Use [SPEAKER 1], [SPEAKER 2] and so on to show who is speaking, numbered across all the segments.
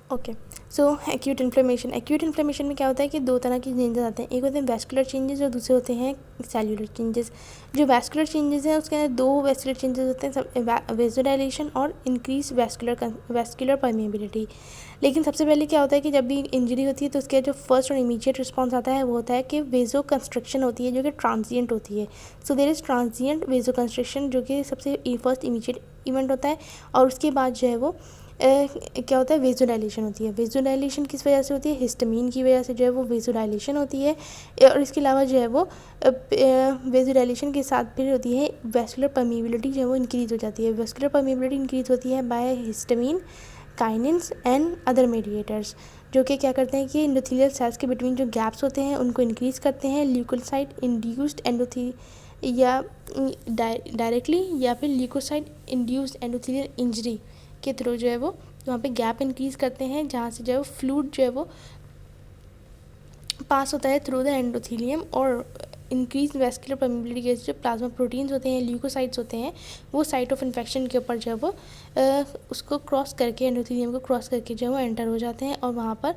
[SPEAKER 1] Okay, सो acute inflammation में क्या होता है कि दो तरह के चेंजेस आते हैं, एक होते हैं वैस्कुलर चेंजेस और दूसरे होते हैं सेल्यूलर चेंजेस। जो वैस्कुलर चेंजेस हैं उसके अंदर दो वैस्कुलर चेंजेस होते हैं, वेजोडाइलेशन और इंक्रीज वैस्कुलर परमेबिलिटी। लेकिन सबसे पहले क्या होता है कि जब भी इंजरी होती है तो उसके जो फर्स्ट और इमीडिएट रिस्पॉन्स आता है वो होता है कि वेजो कंस्ट्रक्शन होती है जो कि ट्रांजिएंट होती है। सो देयर इज़ ट्रांजिएंट वेजो कंस्ट्रक्शन जो कि सबसे फर्स्ट इमीडिएट इवेंट होता है, और उसके बाद जो है वो क्या होता है, वेजोडाइलेशन होती है। वेजोडाइलेशन किस वजह से होती है, हिस्टामिन की वजह से जो है वो वेजोडाइलेशन होती है। और इसके अलावा जो है वो वेजोडाइलेशन के साथ फिर होती है वैस्कुलर परमेबिलिटी जो है वो इंक्रीज़ हो जाती है। वैस्कुलर परमेबिलिटी इंक्रीज़ होती है by histamine, kinins and other mediators, जो कि क्या करते हैं कि एंडोथेलियल सेल्स के बिटवीन जो गैप्स होते हैं उनको इंक्रीज़ करते हैं। ल्यूकोसाइट इंड्यूस्ड या डायरेक्टली या फिर ल्यूकोसाइट इंड्यूस्ड एंडोथेलियल इंजरी के थ्रू जो है वो वहाँ पे गैप इंक्रीज़ करते हैं, जहाँ से जो है वो फ्लूइड जो है वो पास होता है थ्रू द एंडोथेलियम, और इंक्रीज वैस्कुलर परमेबिलिटी के जो प्लाज्मा प्रोटीन्स होते हैं, ल्यूकोसाइट्स होते हैं, वो साइट ऑफ इन्फेक्शन के ऊपर जो है वो उसको क्रॉस करके, एंडोथेलियम को क्रॉस करके जो है वो एंटर हो जाते हैं, और वहाँ पर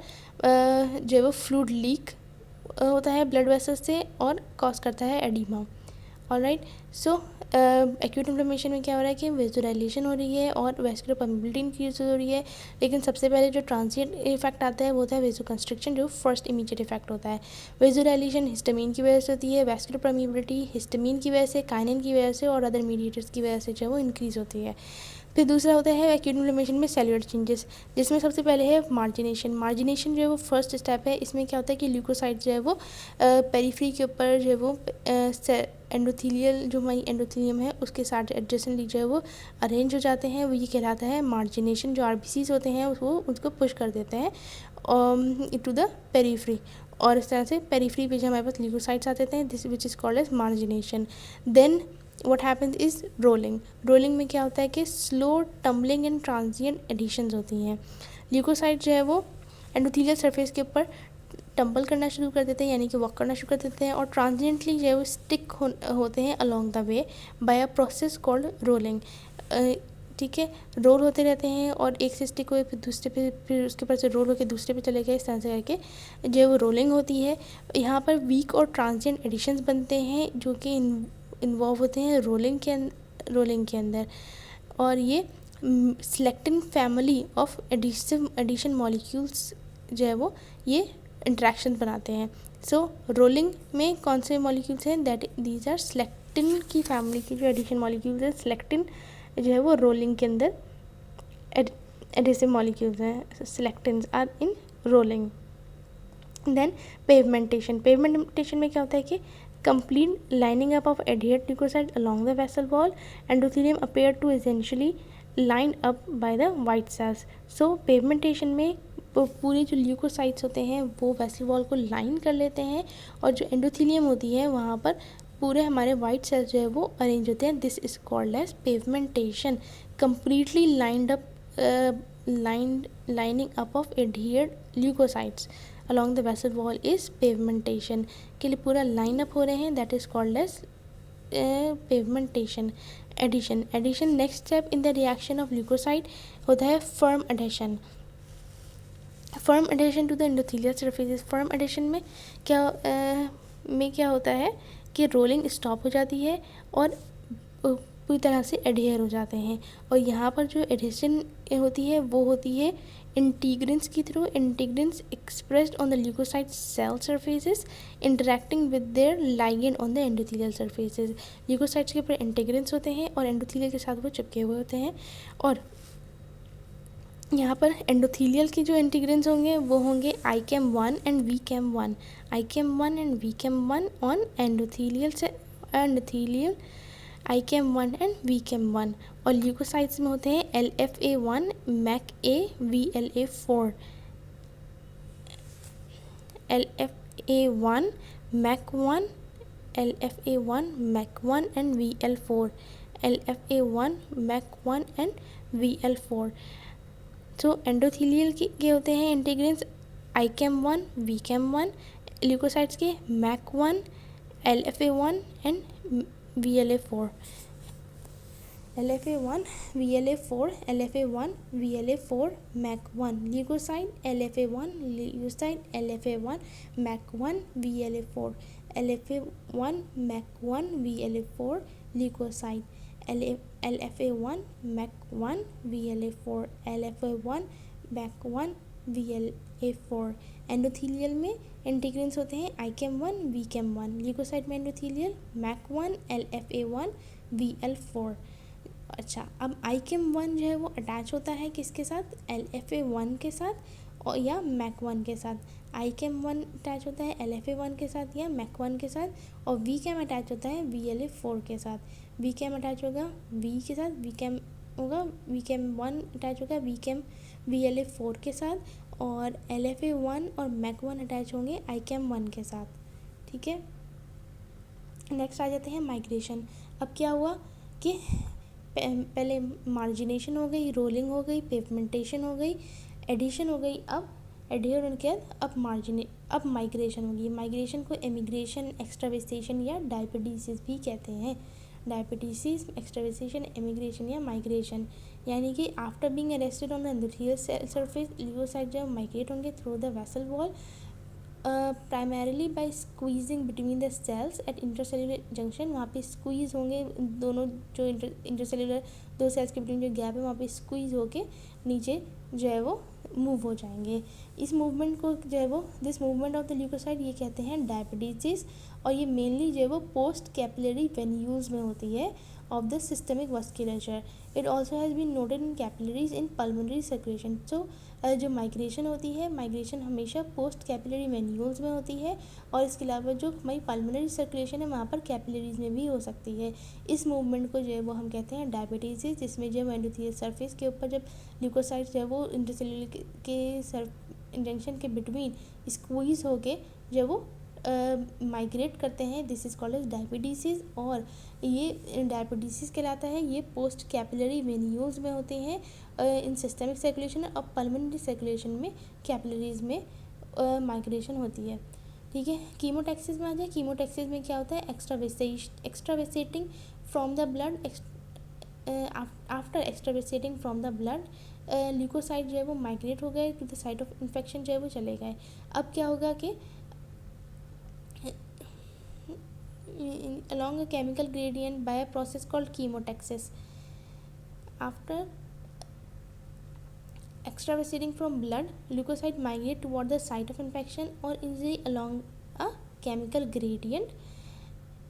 [SPEAKER 1] जो है वो फ्लूइड लीक होता है ब्लड वेसल्स से और कॉज करता है एडिमा। ऑलराइट, सो एक्यूट इन्फ्लेमेशन में क्या हो रहा है कि वेजोडाइलेशन हो रही है और वैस्कुलर परमेबिलिटी इंक्रीज हो रही है। लेकिन सबसे पहले जो ट्रांजिएंट इफेक्ट आता है वो होता है वेजो कंस्ट्रिक्शन, जो फर्स्ट इमीडिएट इफेक्ट होता है। वेजोडाइलेशन हिस्टामिन की वजह से होती है, वैस्कुलर परमेबिलिटी हिस्टामिन की वजह से, काइनिन की वजह से और अदर मीडिएटर्स की वजह से जो है वो इंक्रीज़ होती है। फिर दूसरा होता है एक्यूट इन्फ्लेमेशन में सेल्यूलर चेंजेस, जिसमें सबसे पहले है मार्जिनेशन जो है वो फर्स्ट स्टेप है। इसमें क्या होता है कि ल्यूकोसाइट जो है वो पेरिफ्री के ऊपर जो है वो एंडोथेलियल जो हमारी एंडोथेलियम है उसके साथ एडजेसेंटली जो है वो अरेंज हो जाते हैं, वो ये कहलाता है मार्जिनेशन। जो आरबीसीज होते हैं वो उसको पुश कर देते हैं टू द पेरिफ्री, और इस तरह से पेरिफ्री पे जो हमारे पास ल्यूकोसाइट्स आ जाते हैं, this which is called as margination. Then what happens is rolling में क्या होता है कि slow tumbling and transient adhesions होती हैं। ल्यूकोसाइट जो है वो एंडोथेलियल सरफेस के ऊपर टम्बल करना शुरू कर देते हैं, यानी कि वॉक करना शुरू कर देते हैं, और ट्रांजिएंटली जो है वो स्टिक होते हैं along the way by a process called rolling. ठीक है, रोल होते रहते हैं और एक से स्टिक हुए फिर दूसरे पे, फिर उसके ऊपर से रोल होकर दूसरे पे चले गए, इस तरह से करके जो है वो रोलिंग होती है। यहाँ पर वीक और ट्रांजिएंट एडिशंस बनते हैं जो कि इन्वॉल्व होते हैं रोलिंग के अंदर, और ये selectin family of adhesion molecules जो है वो ये इंट्रैक्शन बनाते हैं। सो रोलिंग में कौन से मॉलिक्यूल्स हैं, दैट दीज आर सिलेक्टिन की फैमिली की जो एडिशन मॉलिक्यूल्स है, सिलेक्टिन जो है वो रोलिंग के अंदर एडिसिव मॉलिक्यूल्स हैं, सिलेक्टिन्स आर इन रोलिंग। देन पेवमेंटेशन में क्या होता है कि complete lining up of adhered leukocytes along the vessel wall, endothelium appear to essentially lined up by the white cells. So pigmentation में पूरे जो ल्यूकोसाइट्स होते हैं वो वेसल वॉल को लाइन कर लेते हैं, और जो एंडोथेलियम होती है वहाँ पर पूरे हमारे वाइट सेल्स जो है वो अरेंज होते हैं। This is called as pavementation. Completely lining up of adhered leukocytes along the vessel wall is pigmentation, के लिए पूरा लाइन अप हो रहे हैं, that is called as pigmentation. Addition next step in the reaction of leukocyte होता है firm adhesion to the endothelial surfaces. firm adhesion में क्या होता है कि रोलिंग स्टॉप हो जाती है और पूरी तरह से एडहेयर हो जाते हैं, और यहाँ पर जो एडिशन होती है वो होती है इंटीग्रिन्स के थ्रू। Integrins expressed on the leukocyte cell surfaces interacting with their ligand on the endothelial surfaces. Leukocytes के ऊपर इंटीग्रिन्स होते हैं और एंडोथेलियल के साथ वो चिपके हुए होते हैं, और यहाँ पर एंडोथेलियल के जो इंटीग्रिन्स होंगे वो होंगे ICAM1 and VCAM1, ICAM1 and VCAM1 on endothelial ICAM1 and VCAM1, और ल्यूकोसाइट्स में होते हैं LFA1, MAC-A, VLA4, LFA1, MAC1, LFA1, MAC1 and VL4, LFA1, MAC1 and VL4। तो एंडोथेलियल के होते हैं इंटीग्रिन्स ICAM1, VCAM1, ल्यूकोसाइट्स के MAC1, LFA1 and VLA4। LFA1 VLA4 LFA1 VLA4 MAC1 leukocyte LFA1 leukocyte LFA1 MAC1 VLA4 LFA1 MAC1 VLA4 leukocyte LFA1 MAC1 VLA4 LFA1 MAC1 VLA4 endothelial में integrins होते हैं ICAM1 VCAM1 leucocyte में endothelial MAC1 LFA1 VL4। अच्छा, अब ICAM1 जो है वो attach होता है किसके साथ, LFA1 के साथ और या MAC1 के साथ। ICAM1 अटैच होता है LFA1 के साथ या MAC1 के साथ और VCAM अटैच होता है VLA4 के साथ। VCAM अटैच होगा V के साथ, VCAM होगा VCAM1 अटैच होगा VCAM VLA4 के साथ और LFA1 और MAC1 अटैच होंगे ICAM1 के साथ। ठीक है, नेक्स्ट आ जाते हैं माइग्रेशन। अब क्या हुआ कि पहले मार्जिनेशन हो गई, रोलिंग हो गई, पेवमेंटेशन हो गई, एडिशन हो गई, अब एडियर होने के बाद अब माइग्रेशन होगी। माइग्रेशन को एमिग्रेशन, एक्सट्रावेसेशन या डायपेटिसिस भी कहते हैं। डायपेटिसिस, एक्सट्रावेसेशन, एमिग्रेशन या माइग्रेशन, यानी कि after being arrested on the endothelial cell surface leukocyte जब माइग्रेट होंगे through the vessel wall primarily by squeezing between the cells at intercellular junction. वहाँ पे स्क्वीज़ होंगे दोनों जो इंटरसेलुलर दो सेल्स के बिटवीन जो गैप है वहाँ पे स्क्वीज़ होके नीचे जो है वो मूव हो जाएंगे। इस मूवमेंट को जो है वो this movement of the leukocyte ये कहते हैं डायपेटिसिस और ये मेनली जो है वो पोस्ट कैपिलरी वेन्यूल्स में होती है of the systemic vasculature. It also has been noted in capillaries in pulmonary circulation. So जो माइग्रेशन होती है, माइग्रेशन हमेशा पोस्ट कैपिलरी वेन्यूल्स में होती है और इसके अलावा जो हमारी पल्मोनरी सर्कुलेशन है वहाँ पर कैपिलरीज में भी हो सकती है। इस मूवमेंट को जो है वो हम कहते हैं डायबिटीज़, जिसमें जब एंडोथेलियल सरफेस के ऊपर जब ल्यूकोसाइट्स जो है वो इंटरसेलुलर के जंक्शन के बिटवीन स्क्वीज होके जब वो माइग्रेट करते हैं, this is called as diapedesis. और ये डायबिटीज़ कहलाता है। ये पोस्ट कैपिलरी वेन्यूल्स में होते हैं इन सिस्टमिक सर्कुलेशन और पल्मोनरी सर्कुलेशन में कैपिलरीज में माइग्रेशन होती है। ठीक है, कीमोटैक्सिस में आ जाए। कीमोटैक्सिस में क्या होता है, extravasating from the blood, after extravasating from the blood leukocyte जो है वो माइग्रेट हो गए to the site of infection जो है वो चले गए। अब क्या होगा कि along a chemical gradient by a process called chemotaxis. After extravasating from blood, leukocyte migrate toward the site of infection or injury along a chemical gradient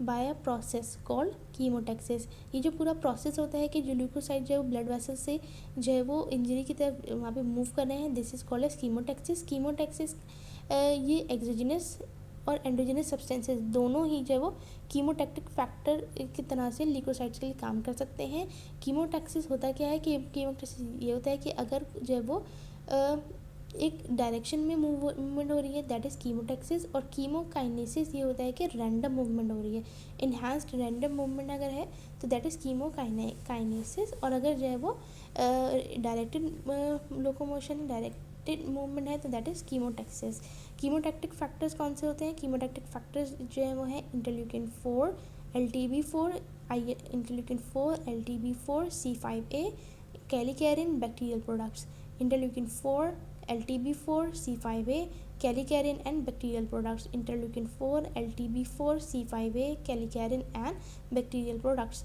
[SPEAKER 1] by a process called chemotaxis. ये जो पूरा process होता है कि जो leucocyte जो है वो ब्लड वेसल से जो है वो इंजरी की तरफ वहाँ पे मूव कर रहे हैं, this is called as chemotaxis. Chemotaxis ये एक्सोजेनस और एंडोजेनस सब्सटेंसेस दोनों ही जो है वो कीमोटैक्टिक फैक्टर की तरह से ल्यूकोसाइट्स के लिए काम कर सकते हैं। कीमोटैक्सिस होता क्या है कि कीमोटैक्सिस ये होता है कि अगर जो है वो एक डायरेक्शन में मूवमेंट हो रही है, दैट इज़ कीमोटैक्सिस। और कीमोकाइनेसिस ये होता है कि रैंडम मूवमेंट हो रही है, इन्हांस्ड रैंडम मूवमेंट अगर है तो दैट इज़ कीमोकाइनेसिस। और अगर जो है वो डायरेक्टेड लोकोमोशन, डायरेक्टेड मूवमेंट है तो दैट इज़ कीमोटैक्सिस। कीमोटैक्टिक फैक्टर्स कौन से होते हैं, कीमोटैक्टिक फैक्टर्स जो है वो है interleukin 4, LTB4, interleukin 4, LTB4, C5a, kallikrein, bacterial products. Interleukin 4, LTB4, C5a, kallikrein and bacterial products. Interleukin 4, LTB4, C5a, kallikrein and bacterial products.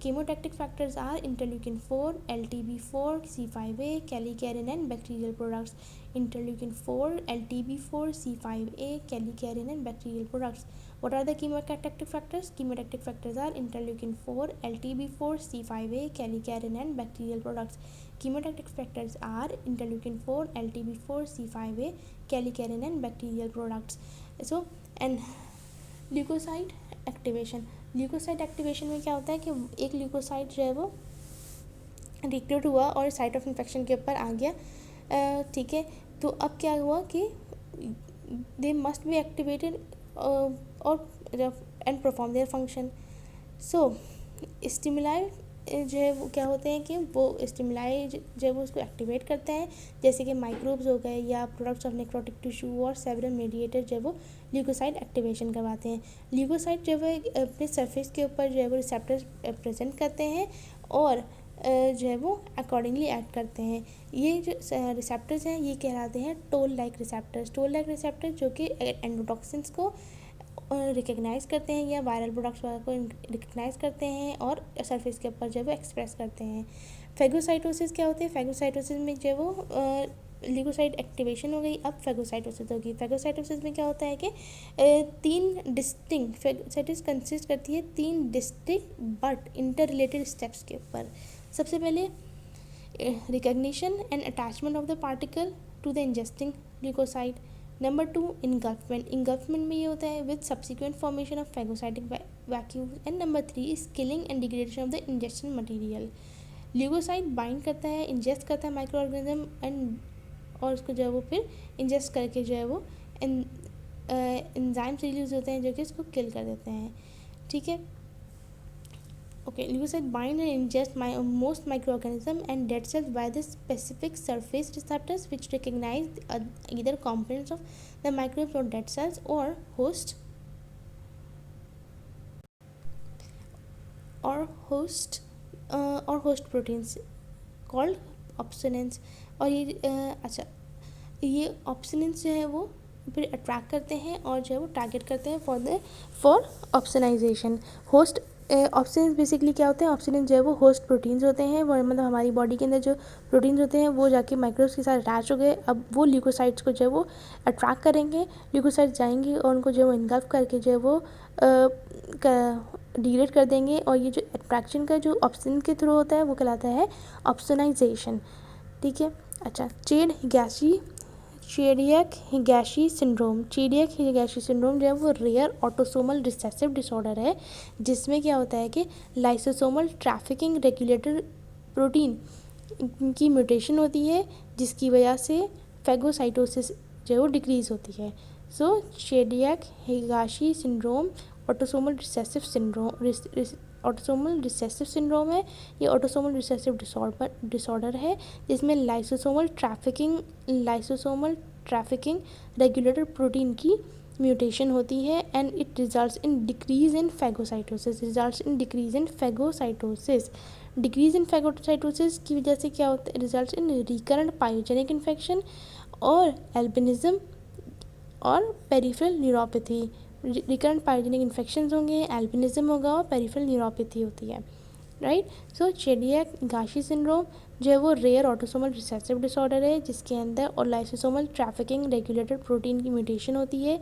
[SPEAKER 1] Chemotactic factors are interleukin 4, LTB4, C5a, callicarin and bacterial products. Interleukin 4, LTB4, C5a, callicarin and bacterial products. What are the chemotactic factors? Chemotactic factors are interleukin 4, LTB4, C5a, callicarin and bacterial products. Chemotactic factors are interleukin 4, LTB4, C5a, callicarin and bacterial products. So, and leukocyte activation. Leukocyte activation में क्या होता है कि एक leucocyte जो है वो recruit हुआ और साइट ऑफ इन्फेक्शन के ऊपर आ गया। ठीक है, तो अब क्या हुआ कि दे मस्ट बी एक्टिवेटेड और and perform their function. So stimuli जो है वो क्या होते हैं कि वो स्टिमुलाई जो है वो उसको एक्टिवेट करते हैं, जैसे कि माइक्रोब्स हो गए या प्रोडक्ट्स ऑफ नेक्रोटिक टिश्यू और सेवरल मीडिएटर जो है वो ल्यूकोसाइट एक्टिवेशन करवाते हैं। ल्यूकोसाइट जो है अपने सरफेस के ऊपर जो है वो रिसेप्टर्स प्रेजेंट करते हैं और जो है वो अकॉर्डिंगली एक्ट करते हैं। ये जो रिसेप्टर्स हैं ये कहलाते हैं toll like receptors. Toll like receptors जो कि एंडोटॉक्सिन्स को रिकग्नाइज करते हैं या वायरल प्रोडक्ट्स वगैरह को रिकग्नाइज करते हैं और सरफेस के ऊपर जो है वो एक्सप्रेस करते हैं। फेगोसाइटोसिस क्या होती है? फेगोसाइटोसिस में जो है वो ल्यूकोसाइट एक्टिवेशन हो गई, अब फेगोसाइटोसिस होगी। फेगोसाइटोसिस में क्या होता है कि तीन डिस्टिंक्ट फेगोसाइटिस कंसिस्ट करती है तीन distinct but interrelated steps के ऊपर। सबसे पहले recognition and attachment of the particle to the ingesting leukocyte. Number 2 engulfment. Engulfment में ये होता है with subsequent formation of phagocytic vacuole. And number 3 is killing and degradation of the इंजेक्शन material. Leukocyte bind करता है, इंजेस्ट करता है micro organism and और उसको जो है वो फिर इंजेस्ट करके जो है वो एंजाइम्स रिलीज होते हैं जो कि इसको किल कर देते हैं। ठीक है, okay, leukocyte bind and ingest most microorganism and dead cells by the specific surface receptors which recognize either components of the microbes or dead cells or host proteins called opsonins। और ये अच्छा, ये ऑप्शनेंस जो है वो फिर अट्रैक्ट करते हैं और जो है वो टारगेट करते हैं फॉर ऑप्शनाइजेशन। होस्ट ऑप्शंस बेसिकली क्या होते हैं? ऑप्शंस जो है वो होस्ट प्रोटीन्स होते हैं, वो मतलब हमारी बॉडी के अंदर जो प्रोटीन्स होते हैं वो जाके माइक्रोब्स के साथ अटैच हो गए। अब वो ल्यूकोसाइट्स को जो है वो अट्रैक्ट करेंगे, ल्यूकोसाइट्स जाएंगे और उनको जो है वो इनगल्फ करके जो है वो डिग्रेड कर देंगे। और ये जो अट्रैक्शन का जो ऑप्शन के थ्रू होता है वो कहलाता है ऑप्शनाइजेशन। ठीक है, अच्छा, चेडियक हिगैशी सिंड्रोम। चेडियक हिगैशी सिंड्रोम जो है वो रेयर ऑटोसोमल रिसेसिव डिसऑर्डर है जिसमें क्या होता है कि लाइसोसोमल ट्रैफिकिंग रेगुलेटर प्रोटीन की म्यूटेशन होती है जिसकी वजह से फेगोसाइटोसिस जो है वो डिक्रीज होती है। So Chediak Higashi syndrome autosomal recessive syndrome है। ये ऑटोसोमल रिसेसिव डिसऑर्डर है जिसमें लाइसोसोमल ट्रैफिकिंग रेगुलेटर प्रोटीन की म्यूटेशन होती है and it results in decrease in phagocytosis. Decrease in phagocytosis की वजह से क्या होता है? Results in recurrent pyogenic infection और एल्बिनिज्म और peripheral neuropathy. Recurrent pyogenic infections होंगे, एल्बिनिज्म होगा और पेरिफेरल न्यूरोपैथी होती है, right. So Chediak Higashi syndrome जो है वो रेयर ऑटोसोमल रिसेसिव डिसऑर्डर है जिसके अंदर और लाइसोसोमल ट्रैफिकिंग रेगुलेटर प्रोटीन की म्यूटेशन होती है।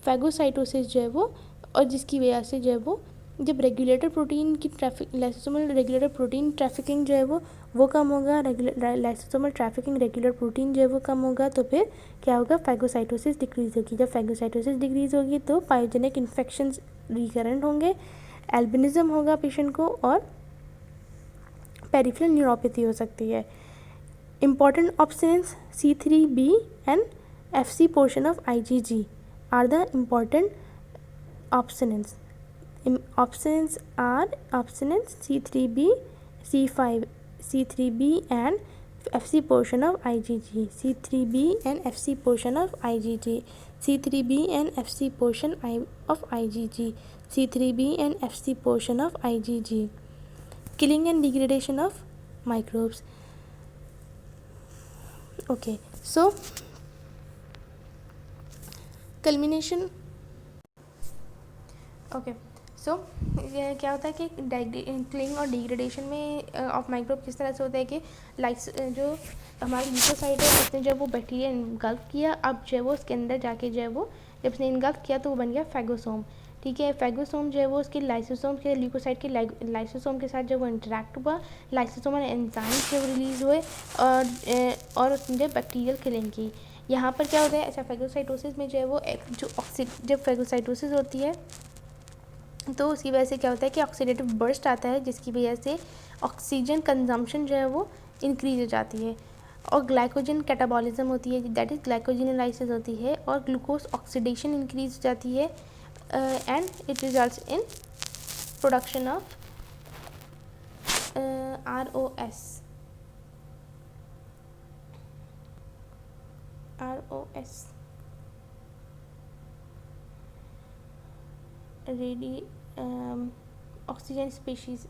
[SPEAKER 1] फेगोसाइटोसिस जो है वो, और जिसकी वजह से जो है वो जब रेगुलेटर प्रोटीन की लाइसोसोमल रेगुलेटर प्रोटीन ट्रैफिकिंग जो है वो कम होगा, लाइसोसोमल ट्रैफिकिंग रेगुलर प्रोटीन जो है वो कम होगा तो फिर क्या होगा? फेगोसाइटोसिस डिक्रीज होगी। जब फेगोसाइटोसिस डिक्रीज होगी तो पायोजेनिक इन्फेक्शंस रिकरेंट होंगे, एल्बिनिज्म होगा पेशेंट को और पेरिफेरल न्यूरोपैथी हो सकती है। Important opsonins C3b and Fc portion of IgG are the important opsonins. Opsonins are opsonins C3b, C5, C3b and Fc portion of IgG. C3b and Fc portion of IgG. C3b and Fc portion of IgG. C3b and Fc portion of IgG. Killing and degradation of microbes. Okay, so culmination. Okay, so ये क्या होता है कि killing और degradation में of microbe किस तरह से होता है कि जो हमारी ल्यूकोसाइट है उसने जब वो बैक्टीरिया इनगल्फ किया, अब जो है वो उसके अंदर जाके जो है वो जब उसने इनगल्फ किया तो वो बन गया फेगोसोम। ठीक है, फेगोसोम जो है वो उसके लाइसोसोम के ल्यूकोसाइट के लाइसोसोम के साथ जब वो इंटरेक्ट हुआ, लाइसोसोमल एंजाइम्स जब रिलीज़ हुए और उसने बैक्टीरियल किलिंग की। यहाँ पर क्या होता है? अच्छा, फेगोसाइटोसिस में जो है वो जब फेगोसाइटोसिस होती है तो उसकी वजह से क्या होता है कि ऑक्सीडेटिव बर्स्ट आता है जिसकी वजह से ऑक्सीजन कंजम्पशन जो है वो इंक्रीज हो जाती है और ग्लाइकोजन कैटाबॉलिज्म होती है, दैट इज़ ग्लाइकोजिनोलाइसिस होती है और ग्लूकोज ऑक्सीडेशन इंक्रीज हो जाती है and it results in production of ROS oxygen species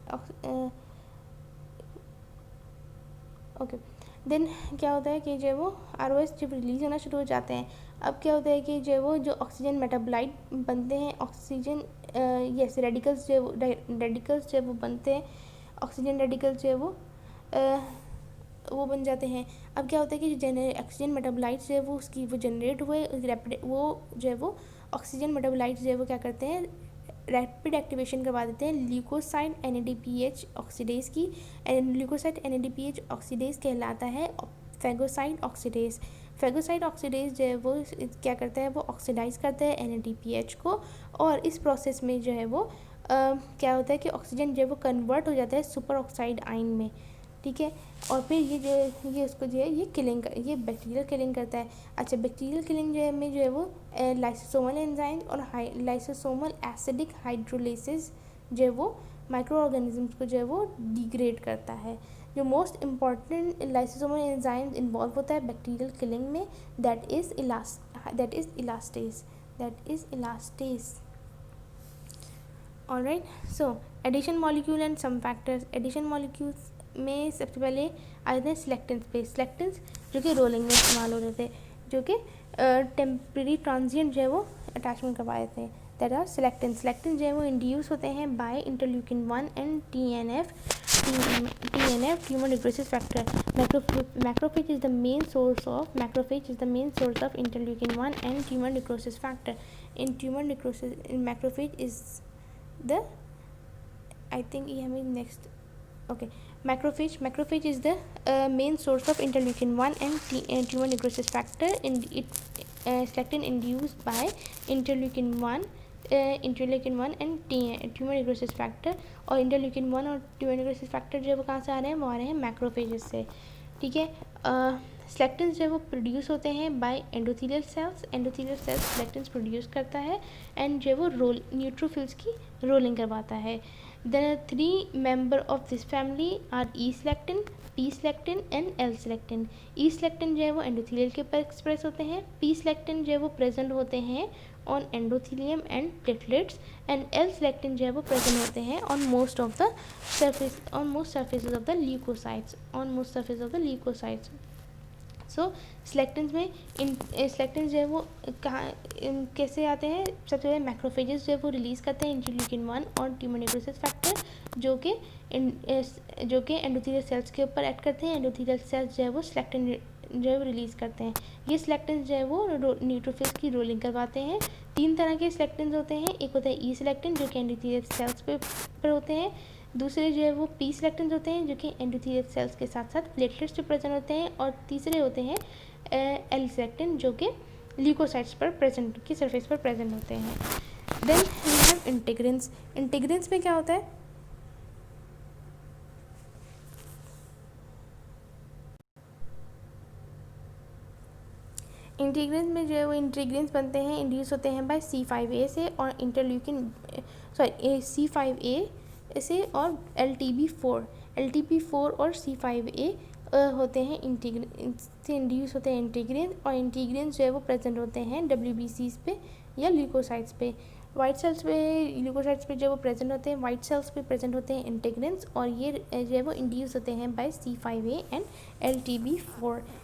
[SPEAKER 1] okay. Then क्या होता है कि जो है वो ROS जब रिलीज होना शुरू हो जाते हैं, अब क्या होता है कि जो है वो जो ऑक्सीजन मेटाबोलाइट बनते हैं, ऑक्सीजन यस रेडिकल्स जो है वो बनते हैं, ऑक्सीजन रेडिकल्स जो है वो बन जाते हैं। अब क्या होता है कि जो ऑक्सीजन मेटाबोलाइट्स जो है वो उसकी वो जनरेट हुए रैपिड, वो जो है वो ऑक्सीजन मेटाबोलाइट्स जो है वो क्या करते हैं, रैपिड एक्टिवेशन करवा देते हैं ल्यूकोसाइड NADPH ऑक्सीडेज की। ल्यूकोसाइड NADPH ऑक्सीडेज कहलाता है फैगोसाइड ऑक्सीडेज। फैगोसाइड ऑक्सीडेज जो है वो क्या करता है, वो ऑक्सीडाइज करता है NADPH को, और इस प्रोसेस में जो है वो क्या होता है कि ऑक्सीजन जो है वो कन्वर्ट हो जाता है सुपर ऑक्साइड आयन में, ठीक है। और फिर ये उसको जो है ये बैक्टीरियल किलिंग करता है। अच्छा, बैक्टीरियल किलिंग जो है में जो है वो लाइसोसोमल एंजाइम और लाइसोसोमल एसिडिक हाइड्रोलाइसिस जो है वो माइक्रो ऑर्गेनिजम्स को जो है वो डिग्रेड करता है। जो most important lysosomal enzyme involve होता है बैक्टीरियल किलिंग में, that is elastase. Alright, so adhesion molecule and some factors. Adhesion molecules में सबसे पहले आ जाते हैं सिलेक्टेंस पे। सिलेक्टेंस जो कि रोलिंग में इस्तेमाल हो रहे थे, जो कि टेम्परेरी ट्रांजिएंट जो है वो अटैचमेंट करवा देते हैं, दैट आर सिलेक्टेंस। सिलेक्टेंस जो है वो इंड्यूस होते हैं by interleukin 1 and TNF tumour necrosis factor. Macrophage is the main source of interleukin 1 and tumour necrosis factor. In tumour necrosis macrophage is the, I think next. Okay, macrophage is the main source of interleukin 1 and tumor necrosis factor. In it selectin induced by interleukin 1 and tumor necrosis factor। और interleukin 1 और tumour necrosis factor जो है वो कहाँ से आ रहे हैं, वो आ रहे हैं मैक्रोफेजेस से, ठीक है। सिलेक्टेंस जो है वो प्रोड्यूस होते हैं बाय एंडोथेलियल सेल्स सिलेक्टेंस प्रोड्यूस करता है, एंड जो है वो न्यूट्रोफिल्स की रोलिंग करवाता है। The 3 member of this family are E selectin, P selectin and L selectin. E selectin जो है वो एंडोथेलियल के ऊपर एक्सप्रेस होते हैं, P सिलेक्टिन जो है वो प्रेजेंट होते हैं on endothelium and platelets, and L selectin जो है वो प्रेजेंट होते हैं on most surfaces of the leukocytes. So selectins में सिलेक्टेंस जो है वो कहाँ कैसे आते हैं, सबसे पहले मैक्रोफेजेस जो है वो रिलीज़ करते हैं इंटरल्यूकिन 1 और ट्यूमर नेक्रोसिस फैक्टर, जो कि एंडोथेलियल सेल्स के ऊपर एक्ट करते हैं। एंडोथेलियल सेल्स जो है वो सिलेक्टेंस जो है वो रिलीज़ करते हैं। ये सिलेक्टेंस जो है वो न्यूट्रोफिल्स की रोलिंग करवाते हैं। 3 तरह के सिलेक्टेंस होते हैं, एक होता है E सिलेक्टेंस जो कि एंडोथेलियल सेल्स पर होते हैं, दूसरे जो है वो P सिलेक्टेंस होते हैं जो कि एंडोथेलियल सेल्स के साथ साथ प्लेटलेट्स पे प्रेजेंट होते हैं, और तीसरे होते हैं L सिलेक्टेंस जो कि ल्यूकोसाइट्स पर प्रेजेंट की सरफेस पर प्रेजेंट होते हैं। Then we have integrins. Integrins में क्या होता है, इंटीग्रिन्स में जो है वो इंटीग्रिन्स बनते हैं, इंड्यूस होते हैं बाय C5a से और इंटरल्यूकिन C5a से और LTB4 और C5a होते हैं से इंड्यूस होते हैं इंटीग्रिन, और इंटीग्रिन जो है वो प्रेजेंट होते हैं WBCs पे या ल्यूकोसाइट्स पे। वाइट सेल्स पे ल्यूकोसाइट्स पे जो वो प्रेजेंट होते हैं, वाइट सेल्स पे प्रेजेंट होते हैं इंटीग्रिन्स, और ये जो है वो इंड्यूस होते हैं बाय C5a एंड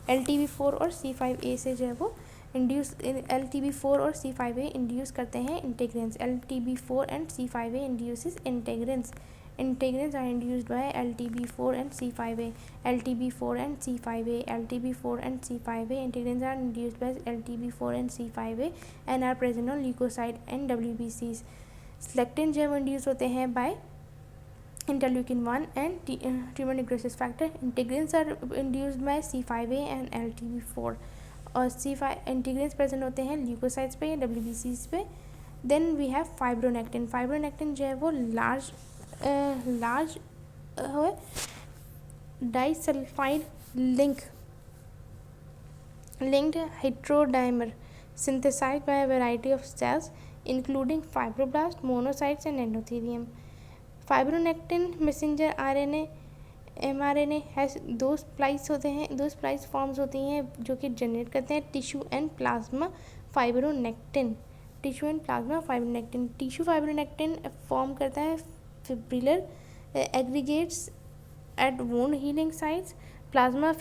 [SPEAKER 1] LTB4 और C5a से जो है वो LTB4 और C5a इंड्यूस करते हैं integrins. LTB4 and C5a induces integrins. Integrins are induced by LTB4 and C5a. LTB4 and C5a. LTB4 and C5a. Integrins are induced by LTB4 and C5a and are present on leukocyte and WBCs. Selectin जो है वो induce होते हैं by interleukin 1 and tumor necrosis factor. Integrins are induced by C5a and LTB4. और integrins present होते हैं leukocytes पे या WBCs पे। Then we have fibronectin. Fibronectin जो है वो large disulphide linked heterodymer synthesized by a variety of cells including fibroblasts, monocytes and endothelium. Fibronectin messenger RNA mRNA has दो स्प्लाइस फॉर्म्स होती हैं जो कि जनरेट करते हैं tissue and plasma fibronectin. Tissue fibronectin form करता है fibrillar aggregates at wound healing sites. Plasma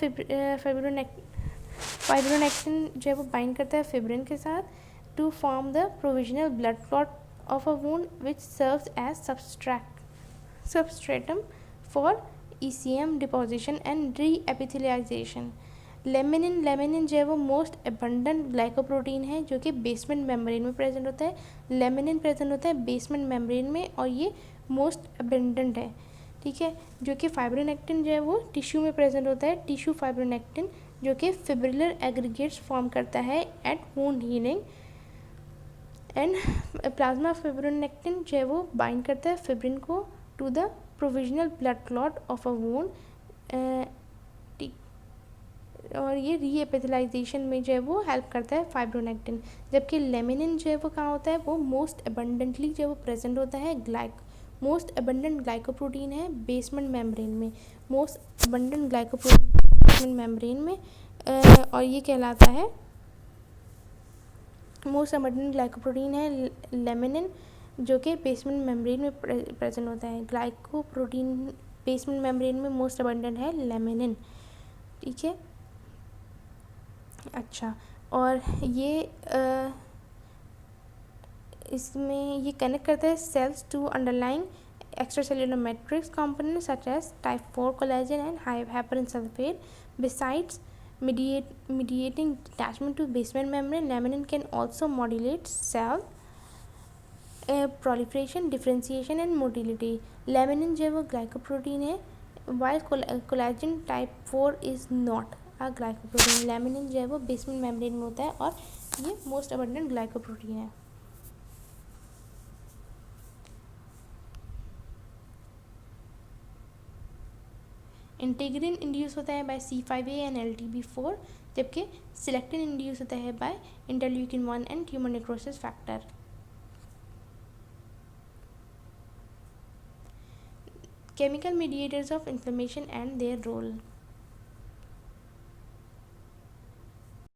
[SPEAKER 1] fibronectin जो है वो बाइंड करता है फिब्रिन के साथ to form the provisional blood clot of a wound which serves as substratum for ECM deposition and re-epithelialization. Laminin जो है वो मोस्ट एबंडेंट ग्लाइकोप्रोटीन है जो कि बेसमेंट मेम्ब्रेन में प्रेजेंट होता है. लेमिनिन प्रेजेंट होता है बेसमेंट मेम्ब्रेन में और ये मोस्ट एबंडेंट है. ठीक है. जो कि फाइब्रोनेक्टिन जो है वो टिश्यू में प्रेजेंट होता है. टिश्यू फाइब्रोनेक्टिन जो कि फिब्रिलर एग्रीगेट्स फॉर्म करता है at wound healing. And plasma fibronectin जो है वो बाइंड करता है फिब्रिन को to the provisional blood clot of a wound. और ये रीएपिथलाइजेशन में जो है वो हेल्प करता है फाइब्रोनेक्टिन. जबकि लेमिनिन जो है वो कहाँ होता है, वो मोस्ट एबंडेंटली जो है वो प्रेजेंट होता है मोस्ट एबंडेंट ग्लाइकोप्रोटीन है बेसमेंट मेम्ब्रेन में. Most abundant glycoprotein basement membrane में और ये कहलाता है मोस्ट एबंडेंट ग्लाइकोप्रोटीन है लेमिनिन जो कि बेसमेंट मेम्ब्रेन में प्रेजेंट होता है. ग्लाइकोप्रोटीन बेसमेंट मेम्ब्रेन में मोस्ट अबंडेंट है लेमिनिन. ठीक है. अच्छा. और ये इसमें ये कनेक्ट करता है cells to underlying extracellular matrix components such as type 4 collagen and heparin sulfate. Besides mediating detachment to basement membrane, laminin can also modulate cell proliferation, differentiation and motility. Laminin जो है वो glycoprotein है while collagen type 4 is not a glycoprotein. Laminin जो है वो basement membrane में होता है और ये most abundant glycoprotein है. इंटीग्रिन इंड्यूस होता है बाय C5a एंड LTB4 जबकि सिलेक्टिन इंड्यूस होता है by interleukin 1 and tumour necrosis factor. Chemical mediators of inflammation and their role.